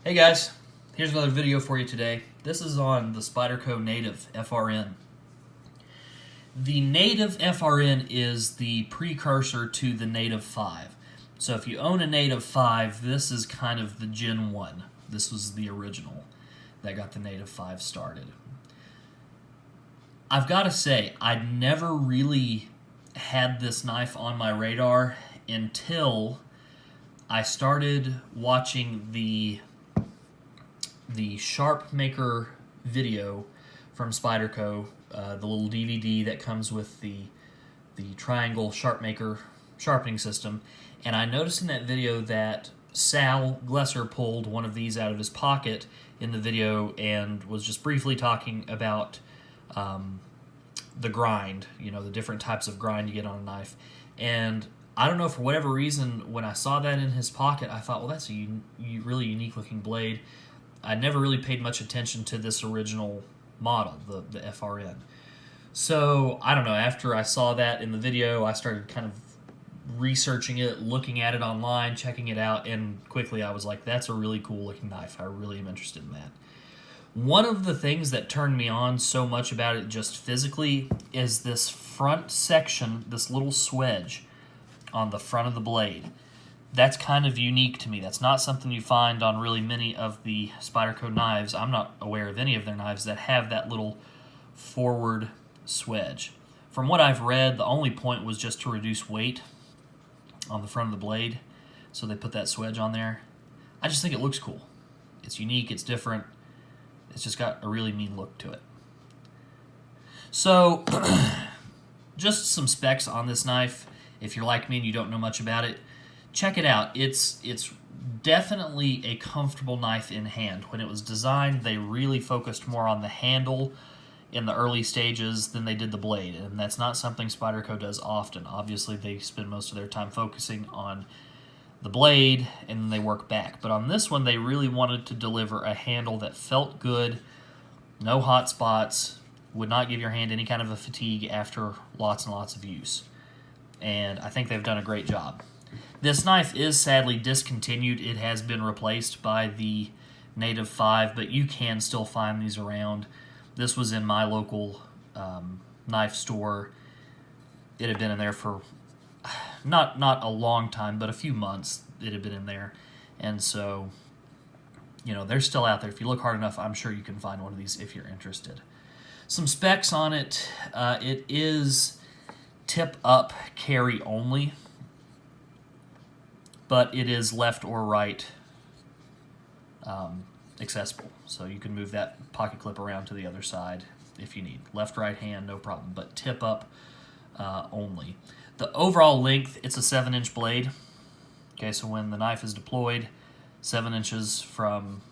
Hey guys, here's another video for you today. This is on the Spyderco Native FRN. The Native FRN is the precursor to the Native 5. So if you own a Native 5, this is kind of the Gen 1. This was the original that got the Native 5 started. I've got to say, I'd never really had this knife on my radar until I started watching the Sharp Maker video from Spyderco, the little DVD that comes with the triangle Sharp Maker sharpening system. And I noticed in that video that Sal Glesser pulled one of these out of his pocket in the video and was just briefly talking about the grind, you know, the different types of grind you get on a knife. And I don't know, for whatever reason, when I saw that in his pocket, I thought, well, that's a really unique looking blade. I never really paid much attention to this original model, the FRN. So, I don't know, after I saw that in the video, I started kind of researching it, looking at it online, checking it out, and quickly I was like, that's a really cool looking knife. I really am interested in that. One of the things that turned me on so much about it just physically is this front section, this little swedge on the front of the blade. That's kind of unique to me. That's not something you find on really many of the Spyderco knives. I'm not aware of any of their knives that have that little forward swedge. From what I've read, the only point was just to reduce weight on the front of the blade, so they put that swedge on there. I just think it looks cool. It's unique, it's different, it's just got a really mean look to it. So, just some specs on this knife. If you're like me and you don't know much about it, check it out. It's definitely a comfortable knife in hand. When it was designed, they really focused more on the handle in the early stages than they did the blade, and that's not something Spyderco does often. Obviously, they spend most of their time focusing on the blade, and then they work back. But on this one, they really wanted to deliver a handle that felt good, no hot spots, would not give your hand any kind of a fatigue after lots and lots of use. And I think they've done a great job. This knife is sadly discontinued. It has been replaced by the Native 5, but you can still find these around. This was in my local knife store. It had been in there for not a long time, but a few months it had been in there. And so, you know, they're still out there. If you look hard enough, I'm sure you can find one of these if you're interested. Some specs on it. It is tip-up carry only, but it is left or right accessible. So you can move that pocket clip around to the other side if you need. Left, right hand, no problem, but tip-up only. The overall length, it's a 7-inch blade. Okay, so when the knife is deployed, 7 inches from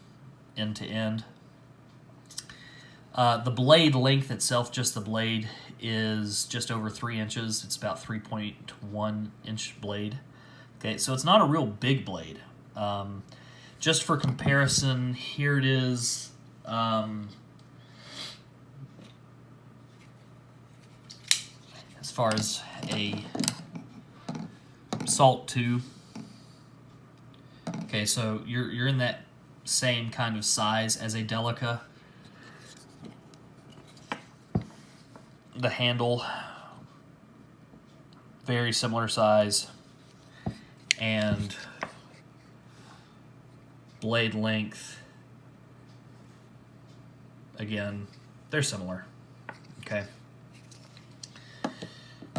end to end. The blade length itself, just the blade, is just over 3 inches. It's about 3.1 inch blade. Okay, so it's not a real big blade. Just for comparison, here it is. As far as a Salt 2. Okay, so you're in that same kind of size as a Delica. The handle, very similar size, and blade length, again, they're similar. Okay.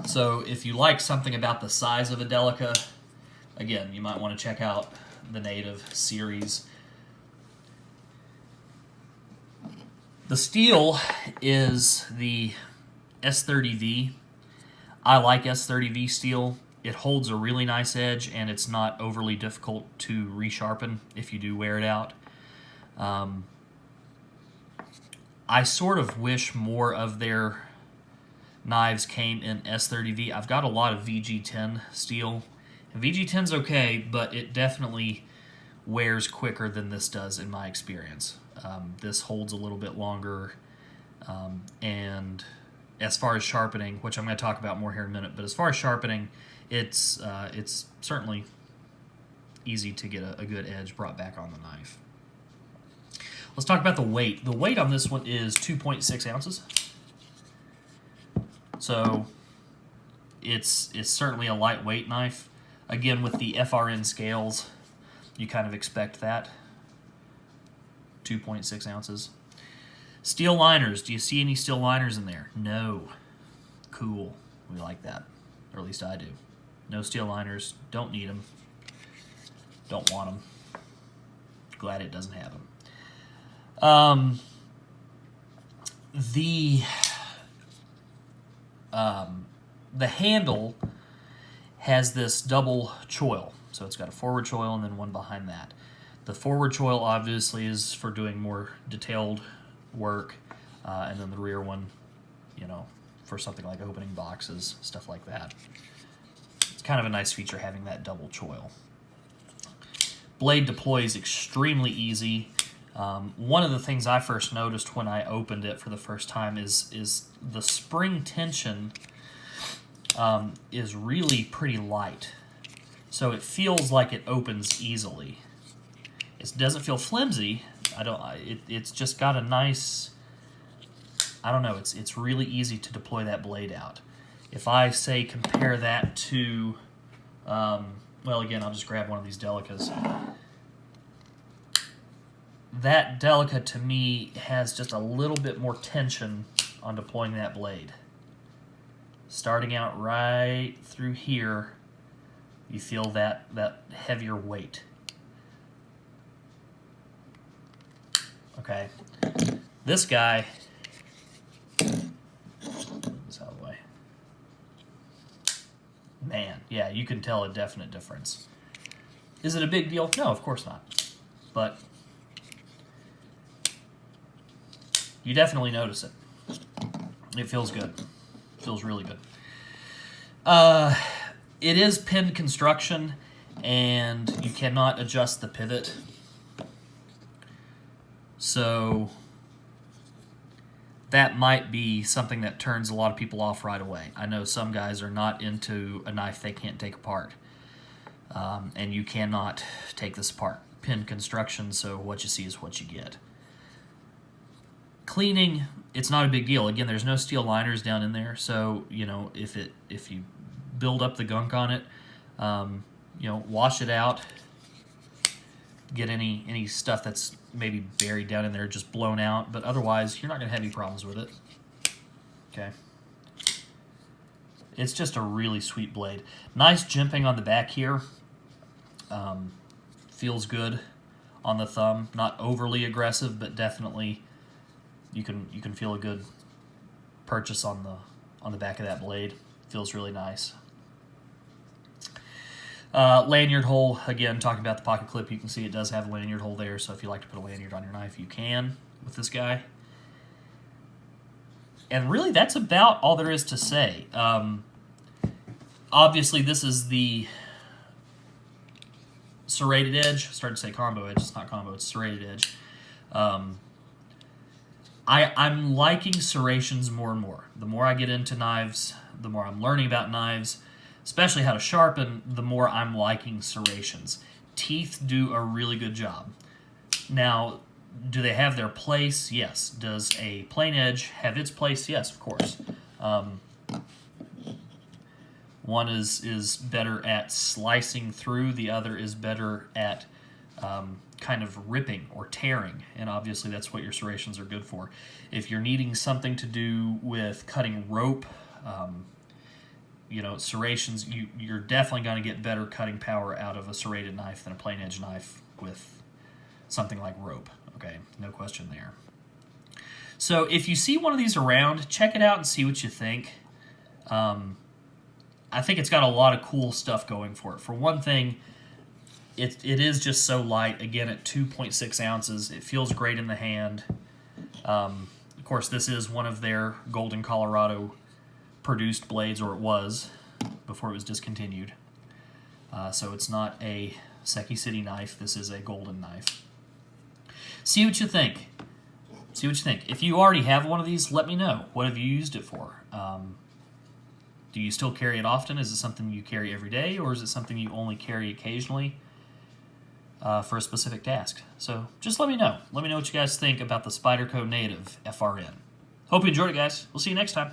So if you like something about the size of a Delica, again, you might want to check out the Native series. The steel is the S30V. I like S30V steel. It holds a really nice edge, and it's not overly difficult to resharpen if you do wear it out. I sort of wish more of their knives came in S30V. I've got a lot of VG10 steel. And VG10's okay, but it definitely wears quicker than this does in my experience. This holds a little bit longer, and as far as sharpening, which I'm going to talk about more here in a minute, but as far as sharpening, it's certainly easy to get a good edge brought back on the knife. Let's talk about the weight. The weight on this one is 2.6 ounces. So it's certainly a lightweight knife. Again, with the FRN scales, you kind of expect that. 2.6 ounces. Steel liners. Do you see any steel liners in there? No. Cool. We like that. Or at least I do. No steel liners. Don't need them. Don't want them. Glad it doesn't have them. The handle has this double choil. So it's got a forward choil and then one behind that. The forward choil obviously is for doing more detailed work, and then the rear one, you know, for something like opening boxes, stuff like that. It's kind of a nice feature having that double choil. Blade deploys extremely easy. One of the things I first noticed when I opened it for the first time is the spring tension is really pretty light. So it feels like it opens easily. It doesn't feel flimsy. It's just got a nice, I don't know, it's really easy to deploy that blade out. If I say compare that to, well, again, I'll just grab one of these Delicas. That Delica to me has just a little bit more tension on deploying that blade. Starting out right through here, you feel that heavier weight. Okay, this guy, this out of the way. Man, yeah, you can tell a definite difference. Is it a big deal? No, of course not. But you definitely notice it. It feels good. It feels really good. It is pinned construction, and you cannot adjust the pivot. So that might be something that turns a lot of people off right away. I know some guys are not into a knife they can't take apart. And you cannot take this apart. Pinned construction, so what you see is what you get. Cleaning, it's not a big deal. Again, there's no steel liners down in there, so you know if you build up the gunk on it, you know, wash it out. Get any stuff that's maybe buried down in there just blown out, but otherwise you're not going to have any problems with it. Okay. It's just a really sweet blade. Nice jimping on the back here. Feels good on the thumb. Not overly aggressive, but definitely you can feel a good purchase on the back of that blade. Feels really nice. Lanyard hole, again, talking about the pocket clip, you can see it does have a lanyard hole there, so if you like to put a lanyard on your knife, you can with this guy. And really, that's about all there is to say. Obviously, this is the serrated edge. I started to say combo edge. It's not combo, it's serrated edge. I'm liking serrations more and more. The more I get into knives, the more I'm learning about knives, especially how to sharpen, the more I'm liking serrations. Teeth do a really good job. Now, do they have their place? Yes. Does a plain edge have its place? Yes, of course. One is better at slicing through, the other is better at kind of ripping or tearing, and obviously that's what your serrations are good for. If you're needing something to do with cutting rope, you know, serrations, you're definitely going to get better cutting power out of a serrated knife than a plain edge knife with something like rope. Okay, no question there. So if you see one of these around, check it out and see what you think. I think it's got a lot of cool stuff going for it. For one thing, it is just so light. Again, at 2.6 ounces, it feels great in the hand. Of course, this is one of their Golden Colorado produced blades, or it was before it was discontinued. So it's not a Seki City knife. This is a Golden knife. See what you think. See what you think. If you already have one of these, let me know. What have you used it for? Do you still carry it often? Is it something you carry every day, or is it something you only carry occasionally? for a specific task. So just let me know. Let me know what you guys think about the Spyderco Native FRN. Hope you enjoyed it, guys. We'll see you next time.